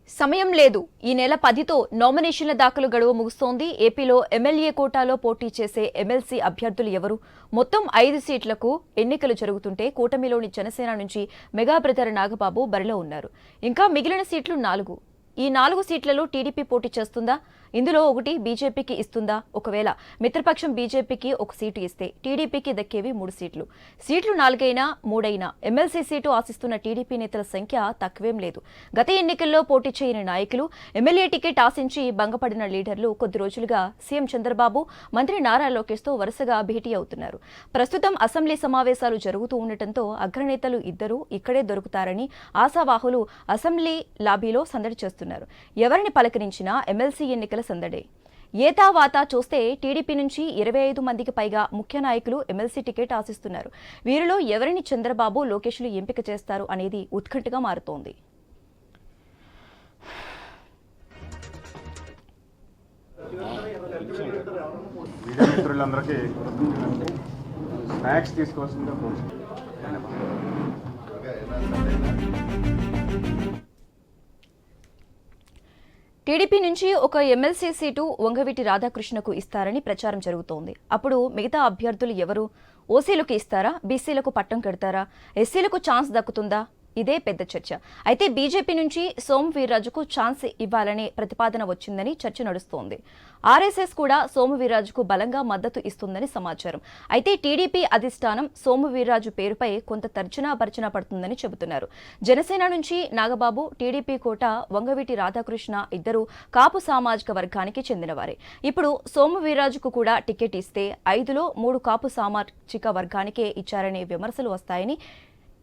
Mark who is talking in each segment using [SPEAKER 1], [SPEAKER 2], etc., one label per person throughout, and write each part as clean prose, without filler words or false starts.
[SPEAKER 1] సమయం లేదు. ఈ నెల 10తో నామినేషన్ల దాఖలు గడువు ముగుస్తోంది. ఏపీలో ఎమ్మెల్యే కోటాలో పోటీ చేసే ఎమ్మెల్సీ అభ్యర్థులు ఎవరు? మొత్తం 5 సీట్లకు ఎన్నికలు జరుగుతుంటే కూటమిలోని జనసేన నుంచి మెగా బ్రదర్ నాగబాబు బరిలో ఉన్నారు. ఇంకా మిగిలిన సీట్లు 4. ఈ 4 సీట్లలో టీడీపీ పోటీ చేస్తుందా? ఇందులో ఒకటి బీజేపీకి ఇస్తుందా? ఒకవేళ మిత్రపక్షం బీజేపీకి ఒక సీటు ఇస్తే టీడీపీకి దక్కేవి 3 సీట్లు. సీట్లు 4 అయినా 3 అయినా ఎమ్మెల్సీ సీటు ఆశిస్తున్న టీడీపీ నేతల సంఖ్య తక్కువేం లేదు. గత ఎన్నికల్లో పోటీ చేయని నాయకులు, ఎమ్మెల్యే టికెట్ ఆశించి భంగపడిన లీడర్లు కొద్ది రోజులుగా సీఎం చంద్రబాబు, మంత్రి నారా లోకేష్తో వరుసగా భేటీ అవుతున్నారు. ప్రస్తుతం అసెంబ్లీ సమావేశాలు జరుగుతూ ఉండటంతో అగ్రనేతలు ఇద్దరూ ఇక్కడే దొరుకుతారని ఆశావాహులు అసెంబ్లీ లాబీలో సందడి చేస్తున్నారు. ఎవరిని పలకరించినా ఎమ్మెల్సీ ఎన్నికల సందడే. ఏతావాతా చూస్తే టీడీపీ నుంచి 25 మందికి పైగా ముఖ్య నాయకులు ఎమ్మెల్సీ టికెట్ ఆశిస్తున్నారు. వీరిలో ఎవరిని చంద్రబాబు, లోకేష్లు ఎంపిక చేస్తారు అనేది ఉత్కంఠగా మారుతోంది. టీడీపీ నుంచి ఒక ఎమ్మెల్సీ సీటు వంగవీటి రాధాకృష్ణకు ఇస్తారని ప్రచారం జరుగుతోంది. అప్పుడు మిగతా అభ్యర్థులు ఎవరు? ఓసీలకు ఇస్తారా? బీసీలకు పట్టం కడతారా? ఎస్సీలకు ఛాన్స్ దక్కుతుందా? ఇదే పెద్ద చర్చ. అయితే బీజేపీ నుంచి సోము వీర్రాజుకు ఛాన్స్ ఇవ్వాలనే ప్రతిపాదన వచ్చిందని చర్చ నడుస్తోంది. ఆర్ఎస్ఎస్ కూడా సోము వీర్రాజుకు బలంగా మద్దతు ఇస్తుందని సమాచారం. అయితే టీడీపీ అధిష్టానం సోము వీర్రాజు పేరుపై కొంత తర్జనా భర్జన పడుతుందని చెబుతున్నారు. జనసేన నుంచి నాగబాబు, టీడీపీ కోట వంగవీటి రాధాకృష్ణ ఇద్దరు కాపు సామాజిక వర్గానికి చెందినవారే. ఇప్పుడు సోము వీర్రాజుకు కూడా టికెట్ ఇస్తే 5లో 3 కాపు సామాజిక వర్గానికే ఇచ్చారనే విమర్శలు వస్తాయని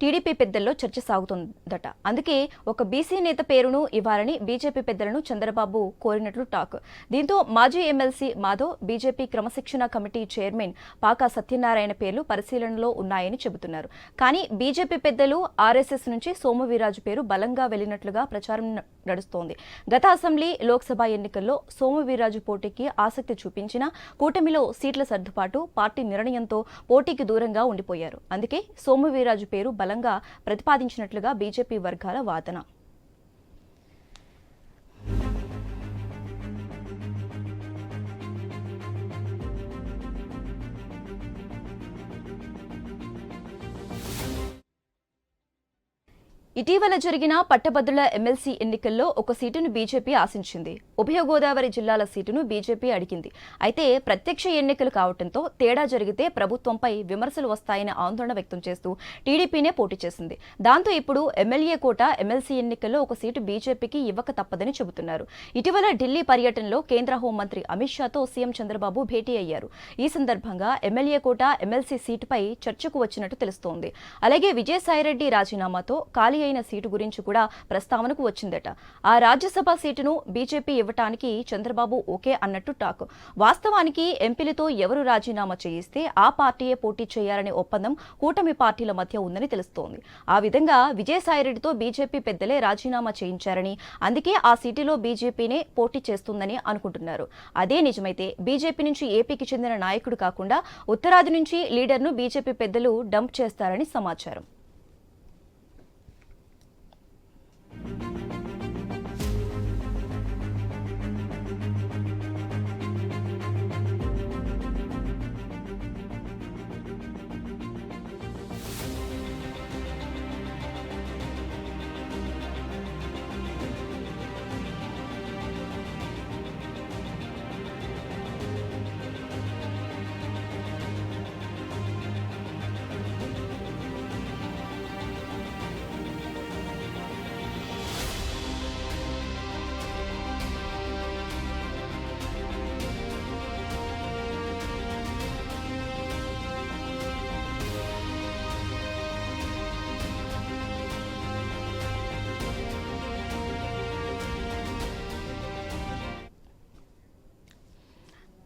[SPEAKER 1] టీడీపీ పెద్దల్లో చర్చ సాగుతోందట. అందుకే ఒక బీసీ నేత పేరును ఇవ్వాలని బీజేపీ పెద్దలను చంద్రబాబు కోరినట్లు టాక్. దీంతో మాజీ ఎమ్మెల్సీ మాధవ్, బీజేపీ క్రమశిక్షణ కమిటీ చైర్మన్ పాకా సత్యనారాయణ పేర్లు పరిశీలనలో ఉన్నాయని చెబుతున్నారు. కానీ బీజేపీ పెద్దలు ఆర్ఎస్ఎస్ నుంచి సోము వీర్రాజు పేరు బలంగా వెళ్లినట్లుగా ప్రచారం నడుస్తోంది. గత అసెంబ్లీ, లోక్సభ ఎన్నికల్లో సోము వీర్రాజు పోటీకి ఆసక్తి చూపించినా కూటమిలో సీట్ల సర్దుబాటు, పార్టీ నిర్ణయంతో పోటీకి దూరంగా ఉండిపోయారు. అందుకే సోము వీర్రాజు పేరు బలంగా ప్రతిపాదించినట్లుగా బీజేపీ వర్గాల వాదన. ఇటీవల జరిగిన పట్టభద్రుల ఎమ్మెల్సీ ఎన్నికల్లో ఒక సీటును బీజేపీ ఆశించింది. ఉభయ గోదావరి జిల్లాల సీటును బీజేపీ అడిగింది. అయితే ప్రత్యక్ష ఎన్నికలు కావడంతో తేడా జరిగితే ప్రభుత్వంపై విమర్శలు వస్తాయని ఆందోళన వ్యక్తం చేస్తూ టీడీపీనే పోటీ చేసింది. దాంతో ఇప్పుడు ఎమ్మెల్యే కోట ఎమ్మెల్సీ ఎన్నికల్లో ఒక సీటు బీజేపీకి ఇవ్వక తప్పదని చెబుతున్నారు. ఇటీవల ఢిల్లీ పర్యటనలో కేంద్ర హోంమంత్రి అమిత్ షాతో సీఎం చంద్రబాబు భేటీ అయ్యారు. ఈ సందర్భంగా ఎమ్మెల్యే కోట ఎమ్మెల్సీ సీటుపై చర్చకు వచ్చినట్టు తెలుస్తోంది. అలాగే విజయసాయిరెడ్డి రాజీనామాతో ఖాళీ అయిన సీటు గురించి కూడా ప్రస్తావనకు వచ్చిందట. ఆ రాజ్యసభ సీటును బీజేపీ ఇవ్వటానికి చంద్రబాబు ఓకే అన్నట్టు టాక్. వాస్తవానికి ఎంపీలతో ఎవరు రాజీనామా చేయిస్తే ఆ పార్టీయే పోటీ చేయాలనే ఒప్పందం కూటమి పార్టీల మధ్య ఉందని తెలుస్తోంది. ఆ విధంగా విజయసాయిరెడ్డితో బీజేపీ పెద్దలే రాజీనామా చేయించారని, అందుకే ఆ సీటులో బీజేపీనే పోటీ చేస్తుందని అనుకుంటున్నారు. అదే నిజమైతే బీజేపీ నుంచి ఏపీకి చెందిన నాయకుడు కాకుండా ఉత్తరాది నుంచి లీడర్ను బీజేపీ పెద్దలు డంప్ చేస్తారని సమాచారం.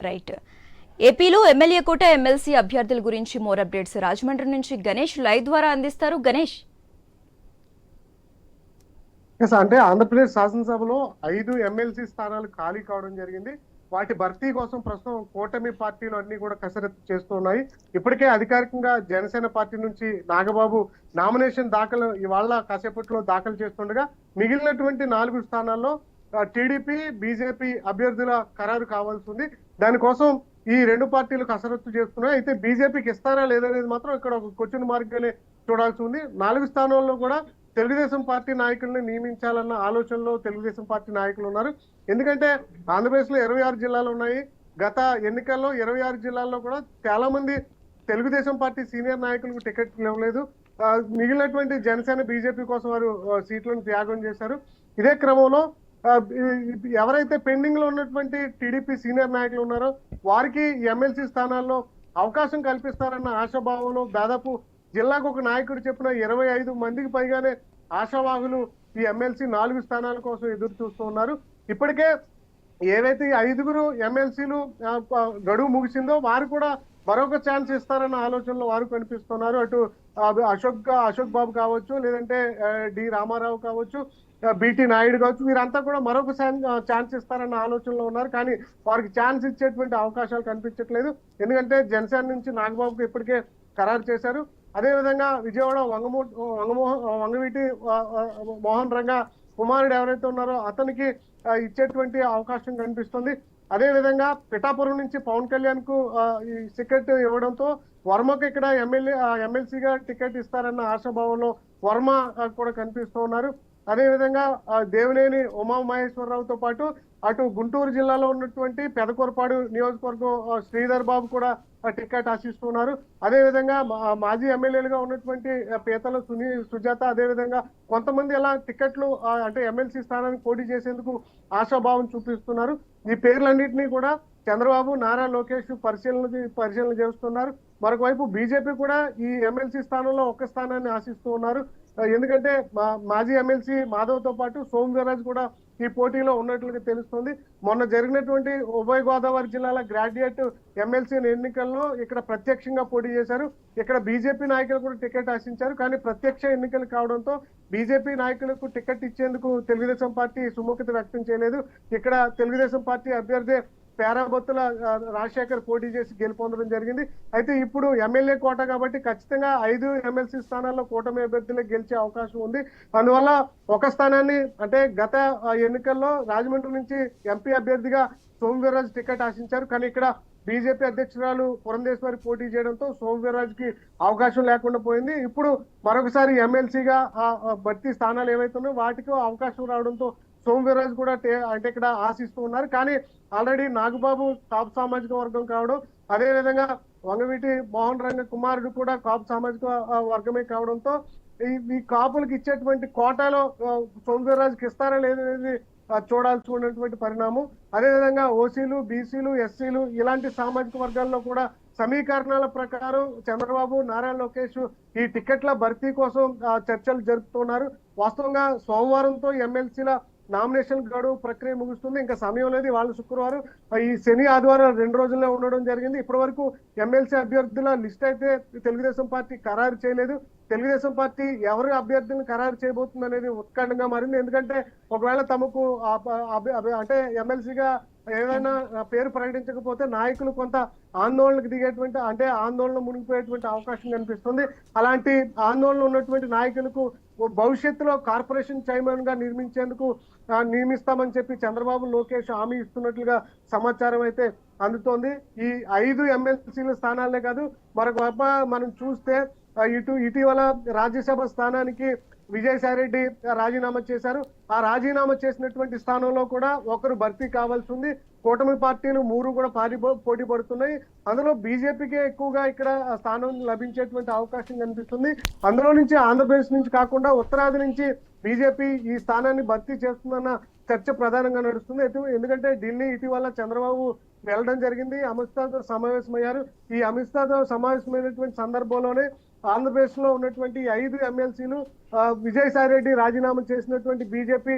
[SPEAKER 1] రైట్. ఏపీలో ఎమ్మెల్యే కోట ఎమ్మెల్సీ అభ్యర్థుల గురించి మోర్ అప్డేట్స్ రాజమండ్రి నుంచి గణేష్ లైవ్ ద్వారా అందిస్తారు. గణేష్.
[SPEAKER 2] అంటే ఆంధ్రప్రదేశ్ శాసనసభలో 5 ఎమ్మెల్సీ స్థానాలు ఖాళీ కావడం జరిగింది. వాటి భర్తీ కోసం ప్రస్తుతం కూటమి పార్టీలు అన్ని కూడా కసరత్తు చేస్తున్నాయి. ఇప్పటికే అధికారికంగా జనసేన పార్టీ నుంచి నాగబాబు నామినేషన్ దాఖలు ఇవాళ కాసేపట్లో దాఖలు చేస్తుండగా మిగిలినటువంటి 4 స్థానాల్లో టీడీపీ బీజేపీ అభ్యర్థుల ఖరారు కావాల్సి ఉంది. దానికోసం ఈ 2 పార్టీలు కసరత్తు చేస్తున్నాయి. అయితే బీజేపీకి ఇస్తారా లేదనేది మాత్రం ఇక్కడ ఒక క్వశ్చన్ మార్క్ గానే చూడాల్సి ఉంది. 4 స్థానాల్లో కూడా తెలుగుదేశం పార్టీ నాయకుల్ని నియమించాలన్న ఆలోచనలో తెలుగుదేశం పార్టీ నాయకులు ఉన్నారు. ఎందుకంటే ఆంధ్రప్రదేశ్ లో 26 జిల్లాలు ఉన్నాయి. గత ఎన్నికల్లో 26 జిల్లాల్లో కూడా చాలా మంది తెలుగుదేశం పార్టీ సీనియర్ నాయకులకు టికెట్ ఇవ్వలేదు. మిగిలినటువంటి జనసేన బీజేపీ కోసం వారు సీట్లను త్యాగం చేశారు. ఇదే క్రమంలో ఎవరైతే పెండింగ్ లో ఉన్నటువంటి టీడీపీ సీనియర్ నాయకులు ఉన్నారో వారికి ఎమ్మెల్సీ స్థానాల్లో అవకాశం కల్పిస్తారన్న ఆశాభావంలో దాదాపు జిల్లాకు ఒక నాయకుడు చెప్పిన 25 మందికి పైగానే ఆశావాహులు ఈ ఎమ్మెల్సీ 4 స్థానాల కోసం ఎదురు చూస్తూ ఉన్నారు. ఇప్పటికే ఏవైతే 5 ఎమ్మెల్సీలు గడువు ముగిసిందో వారు కూడా మరొక ఛాన్స్ ఇస్తారన్న ఆలోచనలో వారు కనిపిస్తున్నారు. అటు అశోక్ బాబు కావచ్చు, లేదంటే డి రామారావు కావచ్చు, బిటి నాయుడు కావచ్చు, వీరంతా కూడా మరొక ఛాన్స్ ఇస్తారన్న ఆలోచనలో ఉన్నారు. కానీ వారికి ఛాన్స్ ఇచ్చేటువంటి అవకాశాలు కనిపించట్లేదు. ఎందుకంటే జనసేన నుంచి నాగబాబుకి ఇప్పటికే ఖరారు చేశారు. అదేవిధంగా విజయవాడ వంగవీటి మోహన్ రంగా కుమారుడు ఎవరైతే ఉన్నారో అతనికి ఇచ్చేటువంటి అవకాశం కనిపిస్తుంది. అదే విధంగా పిఠాపురం నుంచి పవన్ కళ్యాణ్ కు ఈ టికెట్ ఇవ్వడంతో వర్మకు ఇక్కడ ఎమ్మెల్సీగా టికెట్ ఇస్తారన్న ఆశాభావంలో వర్మ కూడా కనిపిస్తూ ఉన్నారు. అదే విధంగా దేవినేని ఉమామహేశ్వరరావుతో పాటు అటు గుంటూరు జిల్లాలో ఉన్నటువంటి పెదకూరపాడు నియోజకవర్గం శ్రీధర్ బాబు కూడా టికెట్ ఆశిస్తున్నారు. అదే విధంగా మాజీ ఎమ్మెల్యేలుగా ఉన్నటువంటి పీతల సుజాత, అదే విధంగా కొంతమంది అలా టికెట్లు అంటే ఎమ్మెల్సీ స్థానానికి పోటీ చేసేందుకు ఆశాభావం చూపిస్తున్నారు. ఈ పేర్లన్నింటినీ కూడా చంద్రబాబు, నారా లోకేష్ పరిశీలన చేస్తున్నారు. మరొక వైపు బీజేపీ కూడా ఈ ఎమ్మెల్సీ స్థానంలో ఒక స్థానాన్ని ఆశిస్తూ ఉన్నారు. ఎందుకంటే మాజీ ఎమ్మెల్సీ మాధవ్ తో పాటు సోము వీర్రాజు కూడా ఈ పోటీలో ఉన్నట్లుగా తెలుస్తుంది. మొన్న జరిగినటువంటి ఉభయ గోదావరి జిల్లాల గ్రాడ్యుయేట్ ఎమ్మెల్సీ ఎన్నికల్లో ఇక్కడ ప్రత్యక్షంగా పోటీ చేశారు. ఇక్కడ బీజేపీ నాయకులు కూడా టికెట్ ఆశించారు. కానీ ప్రత్యక్ష ఎన్నికలు కావడంతో బీజేపీ నాయకులకు టికెట్ ఇచ్చేందుకు తెలుగుదేశం పార్టీ సుముఖత వ్యక్తం చేయలేదు. ఇక్కడ తెలుగుదేశం పార్టీ అభ్యర్థి పేరాబొత్తుల రాజశేఖర్ పోటీ చేసి గెలుపొందడం జరిగింది. అయితే ఇప్పుడు ఎమ్మెల్యే కోట కాబట్టి ఖచ్చితంగా 5 ఎమ్మెల్సీ స్థానాల్లో కూటమి అభ్యర్థులకు గెలిచే అవకాశం ఉంది. అందువల్ల ఒక స్థానాన్ని అంటే గత ఎన్నికల్లో రాజమండ్రి నుంచి ఎంపీ అభ్యర్థిగా సోము వీర్రాజు టికెట్ ఆశించారు. కానీ ఇక్కడ బీజేపీ అధ్యక్షురాలు పురంధేశ్వరి పోటీ చేయడంతో సోము వీర్రాజుకి అవకాశం లేకుండా పోయింది. ఇప్పుడు మరొకసారి ఎమ్మెల్సీగా భర్తీ స్థానాలు ఏవైతే ఉన్నాయో వాటికి అవకాశం రావడంతో సోము వీర్రాజు కూడా అంటే ఇక్కడ ఆశిస్తూ ఉన్నారు. కానీ ఆల్రెడీ నాగబాబు కాపు సామాజిక వర్గం కావడం, అదే విధంగా వంగవీటి మోహన్ రంగ కుమారుడు కూడా కాపు సామాజిక వర్గమే కావడంతో ఈ కాపులకు ఇచ్చేటువంటి కోటాలో సోము వీర్రాజుకి ఇస్తారా లేదనేది చూడాల్సి ఉన్నటువంటి పరిణామం. అదేవిధంగా ఓసీలు, బీసీలు, ఎస్సీలు ఇలాంటి సామాజిక వర్గాల్లో కూడా సమీకరణాల ప్రకారం చంద్రబాబు, నారా లోకేష్ ఈ టికెట్ల భర్తీ కోసం చర్చలు జరుపుతున్నారు. వాస్తవంగా సోమవారంతో ఎమ్మెల్సీల నామినేషన్ గడువు ప్రక్రియ ముగుస్తుంది. ఇంకా సమయం లేదు. వాళ్ళు శుక్రవారం, ఈ శని ఆదివారం 2 రోజుల్లో ఉండడం జరిగింది. ఇప్పటి వరకు ఎమ్మెల్సీ అభ్యర్థుల లిస్ట్ అయితే తెలుగుదేశం పార్టీ ఖరారు చేయలేదు. తెలుగుదేశం పార్టీ ఎవరి అభ్యర్థులను ఖరారు చేయబోతుంది అనేది ఉత్కంఠంగా మారింది. ఎందుకంటే ఒకవేళ తమకు అంటే ఎమ్మెల్సీగా ఏదైనా పేరు ప్రకటించకపోతే నాయకులు కొంత ఆందోళనకు దిగేటువంటి అంటే ఆందోళన మునిగిపోయేటువంటి అవకాశం కనిపిస్తుంది. అలాంటి ఆందోళన ఉన్నటువంటి నాయకులకు భవిష్యత్తులో కార్పొరేషన్ చైర్మన్ గా నియమిస్తామని చెప్పి చంద్రబాబు, లోకేష్ హామీ ఇస్తున్నట్లుగా సమాచారం అయితే అందుతోంది. ఈ 5 ఎమ్మెల్సీల స్థానాలే కాదు, మరొక వైపు మనం చూస్తే ఇటీవల రాజ్యసభ స్థానానికి విజయసాయిరెడ్డి రాజీనామా చేశారు. ఆ రాజీనామా చేసినటువంటి స్థానంలో కూడా ఒకరు భర్తీ కావాల్సి ఉంది. కూటమి పార్టీలు 3 కూడా పోటీ పడుతున్నాయి. అందులో బీజేపీకే ఎక్కువగా ఇక్కడ స్థానం లభించేటువంటి అవకాశం కనిపిస్తుంది. అందులో నుంచి ఆంధ్రప్రదేశ్ నుంచి కాకుండా ఉత్తరాది నుంచి బీజేపీ ఈ స్థానాన్ని భర్తీ చేస్తుందన్న చర్చ ప్రధానంగా నడుస్తుంది. ఎందుకంటే ఢిల్లీ ఇటీవల చంద్రబాబు వెళ్ళడం జరిగింది, అమిత్ షాతో సమావేశమయ్యారు. ఈ అమిత్ షాతో సమావేశమైనటువంటి సందర్భంలోనే ఆంధ్రప్రదేశ్ లో ఉన్నటువంటి 5 ఎమ్మెల్సీలు విజయసాయిరెడ్డి రాజీనామా చేసినటువంటి బీజేపీ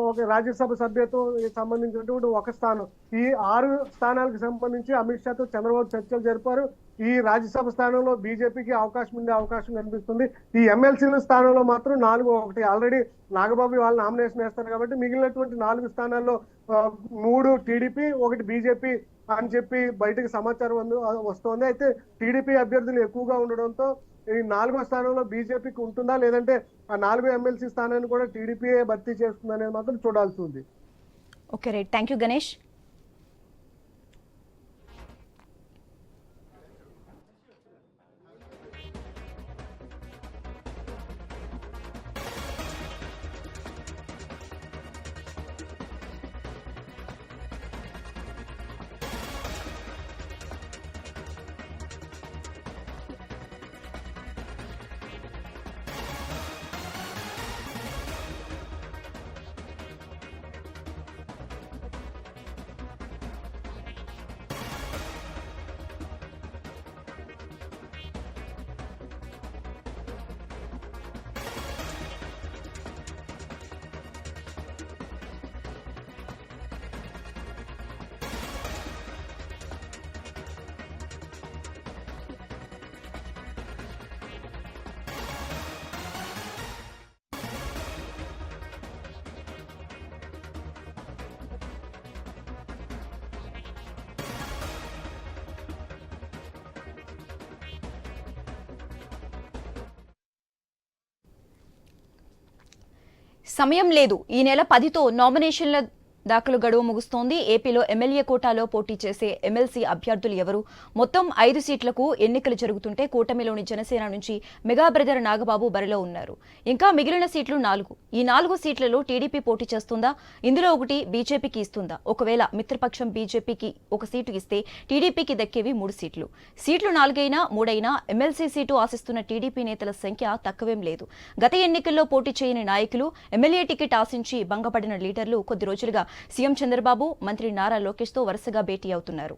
[SPEAKER 2] ఒక రాజ్యసభ సభ్యత్వం సంబంధించినటువంటి ఒక స్థానం, ఈ 6 స్థానాలకు సంబంధించి అమిత్ షాతో చంద్రబాబు చర్చలు జరిపారు. ఈ రాజ్యసభ స్థానంలో బీజేపీకి అవకాశం కనిపిస్తుంది. ఈ ఎమ్మెల్సీల స్థానంలో మాత్రం 4-1 ఆల్రెడీ నాగబాబు వాళ్ళు నామినేషన్ వేస్తారు కాబట్టి మిగిలినటువంటి 4 స్థానాల్లో 3 టీడీపీ 1 బీజేపీ అని చెప్పి బయటకు సమాచారం వస్తోంది. అయితే టీడీపీ అభ్యర్థులు ఎక్కువగా ఉండడంతో ఈ 4వ స్థానంలో బీజేపీకి ఉంటుందా, లేదంటే ఆ 4 ఎమ్మెల్సీ స్థానాన్ని కూడా టీడీపీ భర్తీ చేస్తుంది అనేది మాత్రం చూడాల్సి ఉంది.
[SPEAKER 1] Okay right, thank you Ganesh. సమయం లేదు. ఈ నెల 10తో నామినేషన్ల దాఖలు గడువు ముగుస్తోంది. ఏపీలో ఎమ్మెల్యే కోటాలో పోటీ చేసే ఎమ్మెల్సీ అభ్యర్థులు ఎవరు? మొత్తం 5 సీట్లకు ఎన్నికలు జరుగుతుంటే కూటమిలోని జనసేన నుంచి మెగా బ్రదర్ నాగబాబు బరిలో ఉన్నారు. ఇంకా మిగిలిన సీట్లు 4. ఈ 4 సీట్లలో టీడీపీ పోటీ చేస్తుందా? ఇందులో ఒకటి బీజేపీకి ఇస్తుందా? ఒకవేళ మిత్రపక్షం బీజేపీకి ఒక సీటు ఇస్తే టీడీపీకి దక్కేవి 3 సీట్లు. సీట్లు 4 అయినా 3 అయినా ఎమ్మెల్సీ సీటు ఆశిస్తున్న టీడీపీ నేతల సంఖ్య తక్కువేం లేదు. గత ఎన్నికల్లో పోటీ చేయని నాయకులు, ఎమ్మెల్యే టికెట్ ఆశించి భంగపడిన లీడర్లు కొద్ది రోజులుగా సీఎం చంద్రబాబు, మంత్రి నారా లోకేష్ తో వరుసగా భేటీ అవుతున్నారు.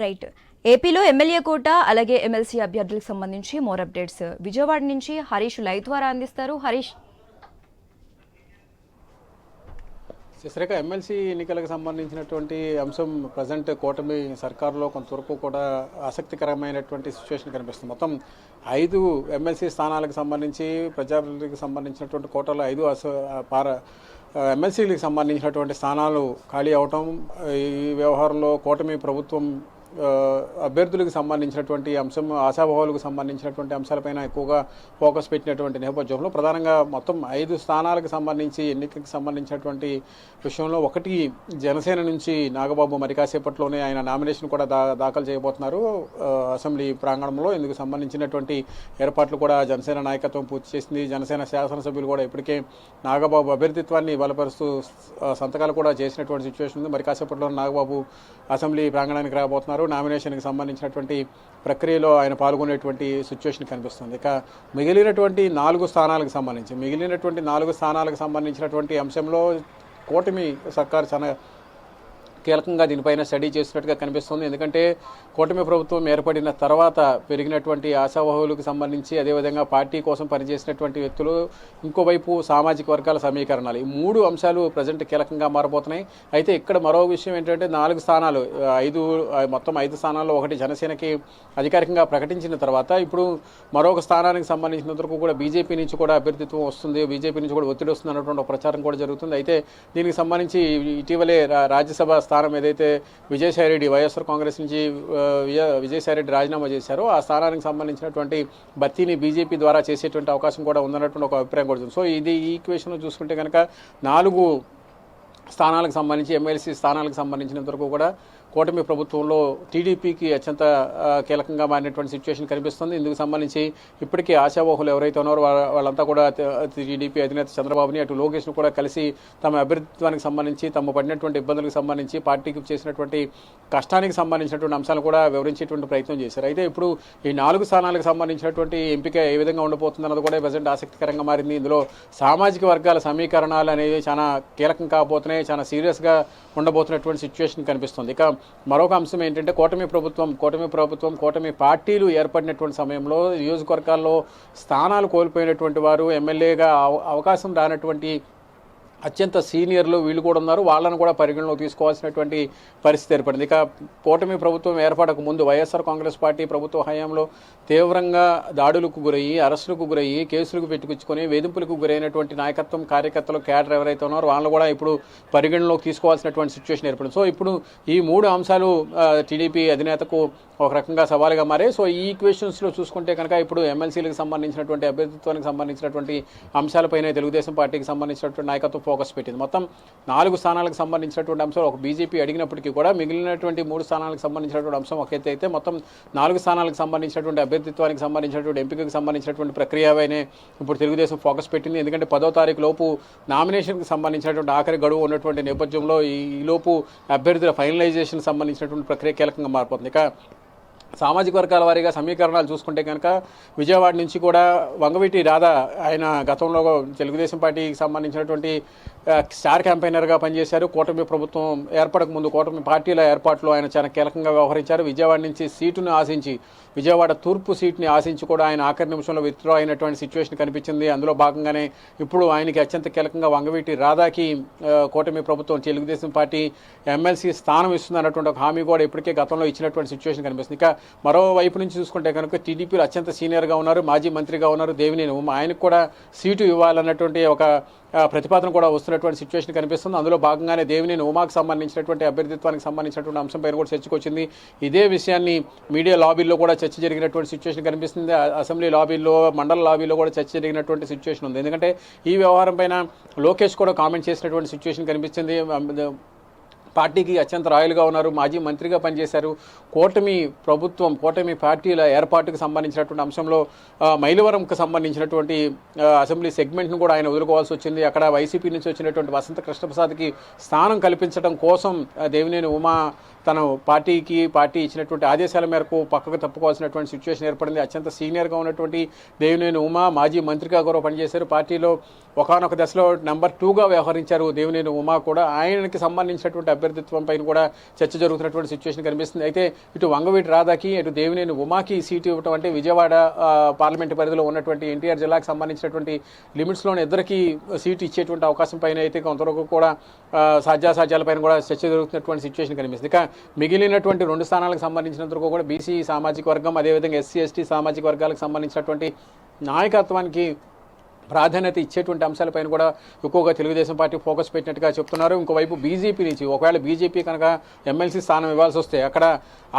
[SPEAKER 1] రైట్, ఏపీలో ఎమ్మెల్యే కోట అలాగే ఎమ్మెల్సీ అభ్యర్థులకు సంబంధించి మోర్ అప్డేట్స్ విజయవాడ నుంచి హరీష్ లైవ్ ద్వారా అందిస్తారు. హరీష్.
[SPEAKER 3] శశిరేఖ, ఎమ్మెల్సీ ఎన్నికలకు సంబంధించినటువంటి అంశం ప్రజెంట్ కూటమి సర్కారులో కొంతవరకు కూడా ఆసక్తికరమైనటువంటి సిచ్యువేషన్ కనిపిస్తుంది. మొత్తం 5 ఎమ్మెల్సీ స్థానాలకు సంబంధించి ప్రజాప్రతినిధులకు సంబంధించినటువంటి కోటలో 5 ఎమ్మెల్సీలకు సంబంధించినటువంటి స్థానాలు ఖాళీ అవటం, ఈ వ్యవహారంలో కూటమి ప్రభుత్వం అభ్యర్థులకు సంబంధించినటువంటి అంశం, ఆశాభావాలకు సంబంధించినటువంటి అంశాలపైన ఎక్కువగా ఫోకస్ పెట్టినటువంటి నేపథ్యంలో ప్రధానంగా మొత్తం 5 స్థానాలకు సంబంధించి ఎన్నికలకు సంబంధించినటువంటి విషయంలో ఒకటి జనసేన నుంచి నాగబాబు మరి కాసేపట్లోనే ఆయన నామినేషన్ కూడా దాఖలు చేయబోతున్నారు అసెంబ్లీ ప్రాంగణంలో. ఇందుకు సంబంధించినటువంటి ఏర్పాట్లు కూడా జనసేన నాయకత్వం పూర్తి చేసింది. జనసేన శాసనసభ్యులు కూడా ఇప్పటికే నాగబాబు అభ్యర్థిత్వాన్ని బలపరుస్తూ సంతకాలు కూడా చేసినటువంటి సిచ్యువేషన్ ఉంది. మరి కాసేపట్లో నాగబాబు అసెంబ్లీ ప్రాంగణానికి రాబోతున్నారు. నామినేషన్కి సంబంధించినటువంటి ప్రక్రియలో ఆయన పాల్గొనేటువంటి సిచ్యువేషన్ కనిపిస్తుంది. ఇక మిగిలినటువంటి 4 స్థానాలకు సంబంధించినటువంటి అంశంలో కూటమి సర్కారు చాలా కీలకంగా దీనిపైన స్టడీ చేసినట్టుగా కనిపిస్తుంది. ఎందుకంటే కూటమి ప్రభుత్వం ఏర్పడిన తర్వాత పెరిగినటువంటి ఆశావహులకు సంబంధించి, అదేవిధంగా పార్టీ కోసం పనిచేసినటువంటి వ్యక్తులు, ఇంకోవైపు సామాజిక వర్గాల సమీకరణాలు, ఈ 3 అంశాలు ప్రజెంట్ కీలకంగా మారబోతున్నాయి. అయితే ఇక్కడ మరో విషయం ఏంటంటే 4 స్థానాలు, మొత్తం 5 స్థానాల్లో ఒకటి జనసేనకి అధికారికంగా ప్రకటించిన తర్వాత ఇప్పుడు మరొక స్థానానికి సంబంధించినందుకు కూడా బీజేపీ నుంచి కూడా అభ్యర్థిత్వం వస్తుంది, బీజేపీ నుంచి కూడా ఒత్తిడి వస్తుంది అన్నటువంటి ప్రచారం కూడా జరుగుతుంది. అయితే దీనికి సంబంధించి ఇటీవలే రాజ్యసభ స్థానం ఏదైతే విజయసాయిరెడ్డి వైఎస్ఆర్ కాంగ్రెస్ నుంచి విజయసాయిరెడ్డి రాజీనామా చేశారో ఆ స్థానానికి సంబంధించినటువంటి భర్తీని బీజేపీ ద్వారా చేసేటువంటి అవకాశం కూడా ఉందన్నటువంటి ఒక అభిప్రాయం కూడా ఉంది. సో ఇది ఈ ఈక్వేషన్ చూసుకుంటే కనుక 4 స్థానాలకు సంబంధించి ఎమ్మెల్సీ స్థానాలకు సంబంధించినంత వరకు కూడా కూటమి ప్రభుత్వంలో టీడీపీకి అత్యంత కీలకంగా మారినటువంటి సిచ్యువేషన్ కనిపిస్తుంది. ఇందుకు సంబంధించి ఇప్పటికీ ఆశావహులు ఎవరైతే ఉన్నారో వాళ్ళంతా కూడా టీడీపీ అధినేత చంద్రబాబుని అటు లోకేష్ను కూడా కలిసి తమ అభ్యర్థిత్వానికి సంబంధించి తమ పడినటువంటి ఇబ్బందులకు సంబంధించి పార్టీకి చేసినటువంటి కష్టానికి సంబంధించినటువంటి అంశాలు కూడా వివరించేటువంటి ప్రయత్నం చేశారు. అయితే ఇప్పుడు ఈ 4 స్థానాలకు సంబంధించినటువంటి ఎంపిక ఏ విధంగా ఉండబోతుంది అన్నది కూడా ప్రజెంట్ ఆసక్తికరంగా మారింది. ఇందులో సామాజిక వర్గాల సమీకరణాలు అనేవి చాలా కీలకం కాబోతున్నాయి, చాలా సీరియస్గా ఉండబోతున్నటువంటి సిచ్యువేషన్ కనిపిస్తుంది. ఇక మరొక అంశం ఏంటంటే కూటమి పార్టీలు ఏర్పడినటువంటి సమయంలో నియోజకవర్గాల్లో స్థానాలు కోల్పోయినటువంటి వారు ఎమ్మెల్యేగా అవకాశం రానటువంటి అత్యంత సీనియర్లు వీళ్ళు కూడా ఉన్నారు. వాళ్ళను కూడా పరిగణలోకి తీసుకోవాల్సినటువంటి పరిస్థితి ఏర్పడింది. ఇక కూటమి ప్రభుత్వం ఏర్పడక ముందు వైఎస్ఆర్ కాంగ్రెస్ పార్టీ ప్రభుత్వ హయాంలో తీవ్రంగా దాడులకు గురయ్యి, అరెస్టులకు గురయ్యి, కేసులకు పెట్టుకుని వేధింపులకు గురైనటువంటి నాయకత్వం, కార్యకర్తలు, క్యాడర్ ఎవరైతే ఉన్నారో వాళ్ళు కూడా ఇప్పుడు పరిగణలోకి తీసుకోవాల్సినటువంటి సిచ్యువేషన్ ఏర్పడింది. సో ఇప్పుడు ఈ 3 అంశాలు టీడీపీ అధినేతకు ఒక రకంగా సవాలుగా మారే. సో ఈ ఈక్వేషన్స్లో చూసుకుంటే కనుక ఇప్పుడు ఎమ్మెల్సీలకు సంబంధించినటువంటి అభ్యర్థిత్వానికి సంబంధించినటువంటి అంశాలపైనే తెలుగుదేశం పార్టీకి సంబంధించినటువంటి నాయకత్వం ఫోకస్ పెట్టింది. మొత్తం 4 స్థానాలకు సంబంధించినటువంటి అంశాలు ఒక బీజేపీ అడిగినప్పటికీ కూడా మిగిలినటువంటి 3 స్థానాలకు సంబంధించినటువంటి అంశం ఒక ఎత్తు అయితే మొత్తం 4 స్థానాలకు సంబంధించినటువంటి అభ్యర్థిత్వానికి సంబంధించినటువంటి ఎంపికకు సంబంధించినటువంటి ప్రక్రియపైనే ఇప్పుడు తెలుగుదేశం ఫోకస్ పెట్టింది. ఎందుకంటే 10వ తారీఖు లోపు నామినేషన్కి సంబంధించినటువంటి ఆఖరి గడువు ఉన్నటువంటి నేపథ్యంలో ఈ లోపు అభ్యర్థుల ఫైనలైజేషన్ సంబంధించినటువంటి ప్రక్రియ కీలకంగా మారిపోతుంది. ఇక సామాజిక వర్గాల వారీగా సమీకరణాలు చూసుకుంటే కనుక విజయవాడ నుంచి కూడా వంగవీటి రాధా ఆయన గతంలో తెలుగుదేశం పార్టీకి సంబంధించినటువంటి స్టార్ క్యాంపెయినర్గా పనిచేశారు. కూటమి ప్రభుత్వం ఏర్పడక ముందు కూటమి పార్టీల ఏర్పాటులో ఆయన చాలా కీలకంగా వ్యవహరించారు. విజయవాడ నుంచి సీటును ఆశించి, విజయవాడ తూర్పు సీట్ని ఆశించి కూడా ఆయన ఆఖరి నిమిషంలో విత్డ్రా అయినటువంటి సిచ్యువేషన్ కనిపించింది. అందులో భాగంగానే ఇప్పుడు ఆయనకి అత్యంత కీలకంగా వంగవీటి రాధాకి కూటమి ప్రభుత్వం తెలుగుదేశం పార్టీ ఎమ్మెల్సీ స్థానం ఇస్తుంది అన్నటువంటి ఒక హామీ కూడా ఇప్పటికే గతంలో ఇచ్చినటువంటి సిచ్యువేషన్ కనిపిస్తుంది. ఇక మరోవైపు నుంచి చూసుకుంటే కనుక టీడీపీలో అత్యంత సీనియర్గా ఉన్నారు, మాజీ మంత్రిగా ఉన్నారు దేవినేని ఉమ, ఆయనకు కూడా సీటు ఇవ్వాలన్నటువంటి ఒక ప్రతిపాదన కూడా వస్తున్నటువంటి సిచ్యువేషన్ కనిపిస్తుంది. అందులో భాగంగానే దేవినేని ఉమాకు సంబంధించినటువంటి అభ్యర్థిత్వానికి సంబంధించినటువంటి అంశంపై కూడా చర్చకు వచ్చింది. ఇదే విషయాన్ని మీడియా లాబీల్లో కూడా చర్చ జరిగినటువంటి సిచ్యువేషన్ కనిపిస్తుంది. అసెంబ్లీ లాబీల్లో, మండల లాబీల్లో కూడా చర్చ జరిగినటువంటి సిచ్యువేషన్ ఉంది. ఎందుకంటే ఈ వ్యవహారం పైన లోకేష్ కూడా కామెంట్ చేసినటువంటి సిచ్యువేషన్ కనిపిస్తుంది. పార్టీకి అత్యంత రాయలుగా ఉన్నారు, మాజీ మంత్రిగా పనిచేశారు. కూటమి పార్టీల ఏర్పాటుకు సంబంధించినటువంటి అంశంలో మైలవరంకు సంబంధించినటువంటి అసెంబ్లీ సెగ్మెంట్ను కూడా ఆయన వదులుకోవాల్సి వచ్చింది. అక్కడ వైసీపీ నుంచి వచ్చినటువంటి వసంత కృష్ణప్రసాద్కి స్థానం కల్పించడం కోసం దేవినేని ఉమా తన పార్టీ ఇచ్చినటువంటి ఆదేశాల మేరకు పక్కకు తప్పుకోవాల్సినటువంటి సిచ్యువేషన్ ఏర్పడింది. అత్యంత సీనియర్గా ఉన్నటువంటి దేవినేని ఉమా మాజీ మంత్రిగా కూడా పనిచేశారు. పార్టీలో ఒకానొక దశలో నెంబర్ 2గా వ్యవహరించారు దేవినేని ఉమా కూడా. ఆయనకి సంబంధించినటువంటి అభ్యర్థిత్వం పైన కూడా చర్చ జరుగుతున్నటువంటి సిచ్యువేషన్ కనిపిస్తుంది. అయితే ఇటు వంగవీటి రాధాకి, ఇటు దేవినేని ఉమాకి సీటు ఇవ్వటం అంటే విజయవాడ పార్లమెంటు పరిధిలో ఉన్నటువంటి ఎన్టీఆర్ జిల్లాకు సంబంధించినటువంటి లిమిట్స్లోని ఇద్దరికి సీటు ఇచ్చేటువంటి అవకాశం పైన అయితే కొంతవరకు కూడా సాధ్యాసాధ్యాలపైన కూడా చర్చ జరుగుతున్నటువంటి సిచ్యువేషన్ కనిపిస్తుంది. ఇక మిగిలినటువంటి 2 స్థానాలకు సంబంధించినందుకు కూడా బీసీ సామాజిక వర్గం, అదేవిధంగా ఎస్సీ ఎస్టీ సామాజిక వర్గాలకు సంబంధించినటువంటి నాయకత్వానికి ప్రాధాన్యత ఇచ్చేటువంటి అంశాలపైన కూడా ఎక్కువగా తెలుగుదేశం పార్టీ ఫోకస్ పెట్టినట్టుగా చెప్తున్నారు. ఇంకోవైపు బీజేపీ నుంచి ఒకవేళ బీజేపీ కనుక ఎమ్మెల్సీ స్థానం ఇవ్వాల్సి వస్తే అక్కడ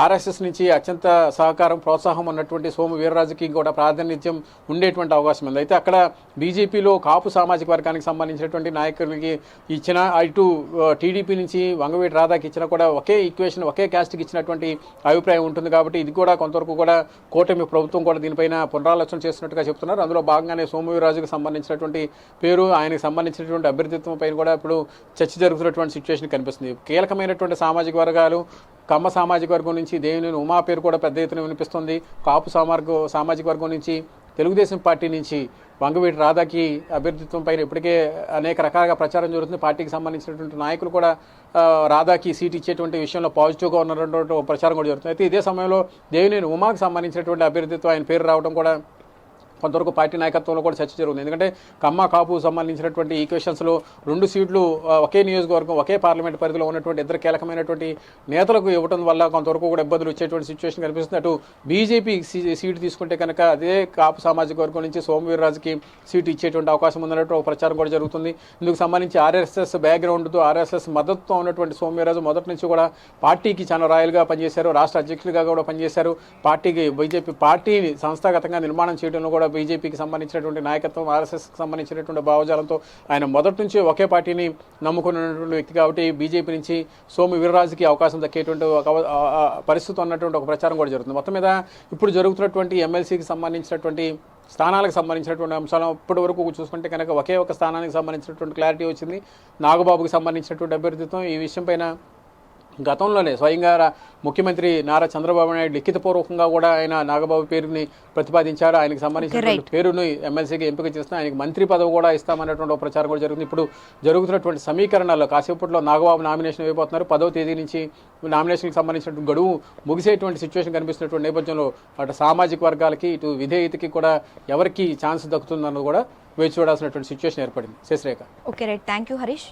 [SPEAKER 3] ఆర్ఎస్ఎస్ నుంచి అత్యంత సహకారం, ప్రోత్సాహం ఉన్నటువంటి సోము వీర్రాజుకి కూడా ప్రాధాన్యత్యం ఉండేటువంటి అవకాశం ఉంది. అయితే అక్కడ బీజేపీలో కాపు సామాజిక వర్గానికి సంబంధించినటువంటి నాయకులకి ఇచ్చిన, ఇటు టీడీపీ నుంచి వంగవీటి రాధాకి ఇచ్చినా కూడా ఒకే ఈక్వేషన్, ఒకే క్యాస్ట్కి ఇచ్చినటువంటి అభిప్రాయం ఉంటుంది. కాబట్టి ఇది కూడా కొంతవరకు కూడా కూటమి ప్రభుత్వం కూడా దీనిపైన పునరాలోచన చేస్తున్నట్టుగా చెప్తున్నారు. అందులో భాగంగానే సోము వీర్రాజుకి సంబంధించినటువంటి పేరు, ఆయనకు సంబంధించినటువంటి అభ్యర్థిత్వం పైన కూడా ఇప్పుడు చర్చ జరుగుతున్నటువంటి సిచ్యువేషన్ కనిపిస్తుంది. కీలకమైనటువంటి సామాజిక వర్గాలు, కమ్మ సామాజిక వర్గం నుంచి దేవినేని ఉమా పేరు కూడా పెద్ద ఎత్తున వినిపిస్తుంది. కాపు సామాజిక వర్గం నుంచి తెలుగుదేశం పార్టీ నుంచి వంగవీటి రాధాకి అభ్యర్థిత్వం పైన ఇప్పటికే అనేక రకాలుగా ప్రచారం జరుగుతుంది. పార్టీకి సంబంధించినటువంటి నాయకులు కూడా రాధాకి సీట్ ఇచ్చేటువంటి విషయంలో పాజిటివ్గా ఉన్నటువంటి ప్రచారం కూడా జరుగుతుంది. అయితే ఇదే సమయంలో దేవినేని ఉమాకి సంబంధించినటువంటి అభ్యర్థిత్వం ఆయన పేరు రావడం కూడా కొంతవరకు పార్టీ నాయకత్వంలో కూడా చర్చ జరుగుతుంది. ఎందుకంటే కమ్మ కాపు సంబంధించినటువంటి ఈక్వేషన్స్లో 2 సీట్లు ఒకే నియోజకవర్గం ఒకే పార్లమెంట్ పరిధిలో ఉన్నటువంటి ఇద్దరు కీలకమైనటువంటి నేతలకు ఇవ్వడం వల్ల కొంతవరకు కూడా ఇబ్బందులు వచ్చేటువంటి సిచ్యువేషన్ కనిపిస్తుంది. అటు బీజేపీ సీటు తీసుకుంటే కనుక అదే కాపు సామాజిక వర్గం నుంచి సోమవీర్రాజుకి సీటు ఇచ్చేటువంటి అవకాశం ఉందన్నట్టు ఒక ప్రచారం కూడా జరుగుతుంది. ఇందుకు సంబంధించి ఆర్ఎస్ఎస్ బ్యాక్గ్రౌండ్తో ఆర్ఎస్ఎస్ మద్దతుతో ఉన్నటువంటి సోమవీర్రాజు మొదటి నుంచి కూడా పార్టీకి చాలా రాయల్గా పనిచేశారు, రాష్ట్ర అధ్యక్షులుగా కూడా పనిచేశారు. పార్టీకి బీజేపీ పార్టీని సంస్థాగతంగా నిర్మాణం చేయడంలో కూడా బీజేపీకి సంబంధించినటువంటి నాయకత్వం, ఆర్ఎస్ఎస్కి సంబంధించినటువంటి భావజాలంతో ఆయన మొదటి నుంచి ఒకే పార్టీని నమ్ముకున్నటువంటి వ్యక్తి కాబట్టి బీజేపీ నుంచి సోము వీర్రాజుకి అవకాశం దక్కేటువంటి ఒక పరిస్థితి ఉన్నటువంటి ఒక ప్రచారం కూడా జరుగుతుంది. మొత్తం మీద ఇప్పుడు జరుగుతున్నటువంటి ఎమ్మెల్సీకి సంబంధించినటువంటి స్థానాలకు సంబంధించినటువంటి అంశాలు ఇప్పటి వరకు చూసుకుంటే కనుక ఒకే ఒక స్థానానికి సంబంధించినటువంటి క్లారిటీ వచ్చింది. నాగబాబుకి సంబంధించినటువంటి అభ్యర్థిత్వం ఈ విషయం పైన గతంలోనే స్వయంగా ముఖ్యమంత్రి నారా చంద్రబాబు నాయుడు లిఖితపూర్వకంగా కూడా ఆయన నాగబాబు పేరుని ప్రతిపాదించారు. ఆయనకు సంబంధించినటువంటి పేరును ఎమ్మెల్సీగా ఎంపిక చేస్తున్నా ఆయనకు మంత్రి పదవి కూడా ఇస్తామన్నటువంటి ఒక ప్రచారం కూడా జరుగుతుంది. ఇప్పుడు జరుగుతున్నటువంటి సమీకరణాల్లో కాసేపట్లో నాగబాబు నామినేషన్ అయిపోతున్నారు. 10వ తేదీ నుంచి నామినేషన్కి సంబంధించినటువంటి గడువు ముగిసేటువంటి సిచ్యువేషన్ కనిపిస్తున్నటువంటి నేపథ్యంలో అటు సామాజిక వర్గాలకి ఇటు విధేయతకి కూడా ఎవరికి ఛాన్స్ దక్కుతుందన్నది కూడా వేచి చూడాల్సినటువంటి సిచ్యువేషన్ ఏర్పడింది. Sasirekha.
[SPEAKER 1] Okay right, thank you Harish.